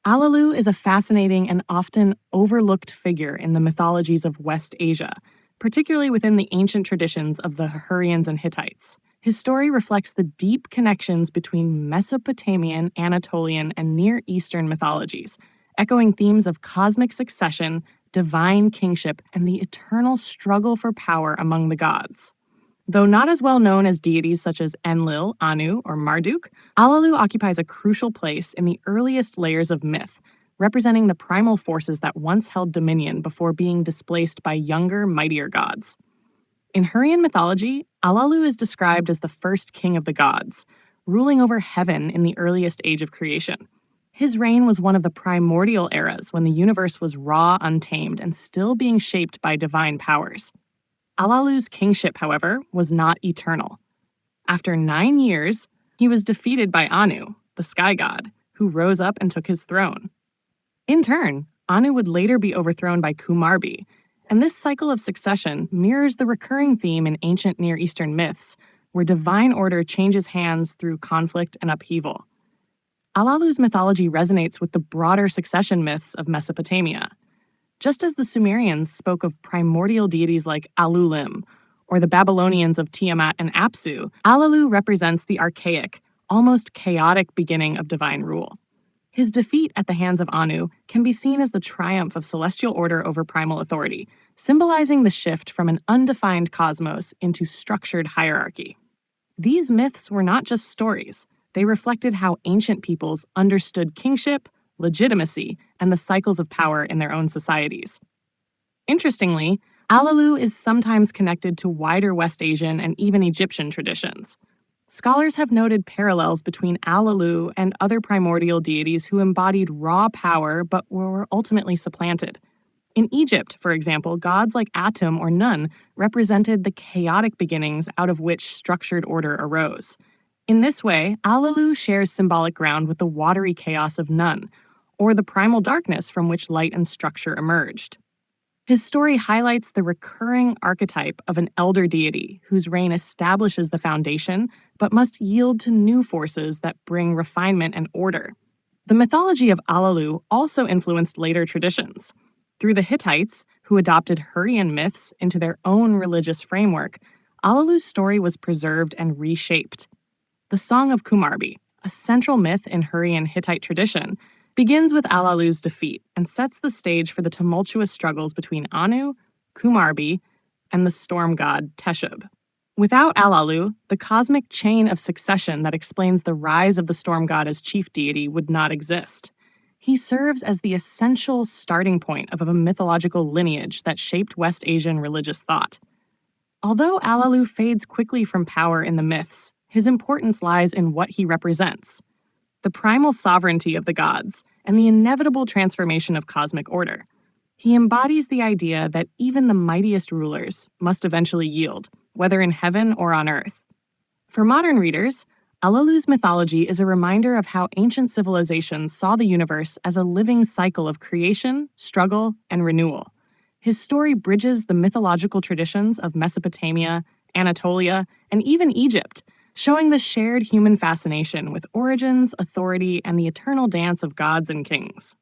Alalu is a fascinating and often overlooked figure in the mythologies of West Asia, particularly within the ancient traditions of the Hurrians and Hittites. His story reflects the deep connections between Mesopotamian, Anatolian, and Near Eastern mythologies, echoing themes of cosmic succession, divine kingship, and the eternal struggle for power among the gods. Though not as well known as deities such as Enlil, Anu, or Marduk, Alalu occupies a crucial place in the earliest layers of myth, representing the primal forces that once held dominion before being displaced by younger, mightier gods. In Hurrian mythology, Alalu is described as the first king of the gods, ruling over heaven in the earliest age of creation. His reign was one of the primordial eras when the universe was raw, untamed, and still being shaped by divine powers. Alalu's kingship, however, was not eternal. After 9 years, he was defeated by Anu, the sky god, who rose up and took his throne. In turn, Anu would later be overthrown by Kumarbi, and this cycle of succession mirrors the recurring theme in ancient Near Eastern myths, where divine order changes hands through conflict and upheaval. Alalu's mythology resonates with the broader succession myths of Mesopotamia. Just as the Sumerians spoke of primordial deities like Alulim, or the Babylonians of Tiamat and Apsu, Alalu represents the archaic, almost chaotic beginning of divine rule. His defeat at the hands of Anu can be seen as the triumph of celestial order over primal authority, symbolizing the shift from an undefined cosmos into structured hierarchy. These myths were not just stories, they reflected how ancient peoples understood kingship, legitimacy, and the cycles of power in their own societies. Interestingly, Alalu is sometimes connected to wider West Asian and even Egyptian traditions. Scholars have noted parallels between Alalu and other primordial deities who embodied raw power but were ultimately supplanted. In Egypt, for example, gods like Atum or Nun represented the chaotic beginnings out of which structured order arose. In this way, Alalu shares symbolic ground with the watery chaos of Nun, or the primal darkness from which light and structure emerged. His story highlights the recurring archetype of an elder deity whose reign establishes the foundation but must yield to new forces that bring refinement and order. The mythology of Alalu also influenced later traditions. Through the Hittites, who adopted Hurrian myths into their own religious framework, Alalu's story was preserved and reshaped. The Song of Kumarbi, a central myth in Hurrian Hittite tradition, begins with Alalu's defeat and sets the stage for the tumultuous struggles between Anu, Kumarbi, and the storm god Teshub. Without Alalu, the cosmic chain of succession that explains the rise of the storm god as chief deity would not exist. He serves as the essential starting point of a mythological lineage that shaped West Asian religious thought. Although Alalu fades quickly from power in the myths, his importance lies in what he represents: the primal sovereignty of the gods, and the inevitable transformation of cosmic order. He embodies the idea that even the mightiest rulers must eventually yield, whether in heaven or on earth. For modern readers, Alalu's mythology is a reminder of how ancient civilizations saw the universe as a living cycle of creation, struggle, and renewal. His story bridges the mythological traditions of Mesopotamia, Anatolia, and even Egypt, showing the shared human fascination with origins, authority, and the eternal dance of gods and kings.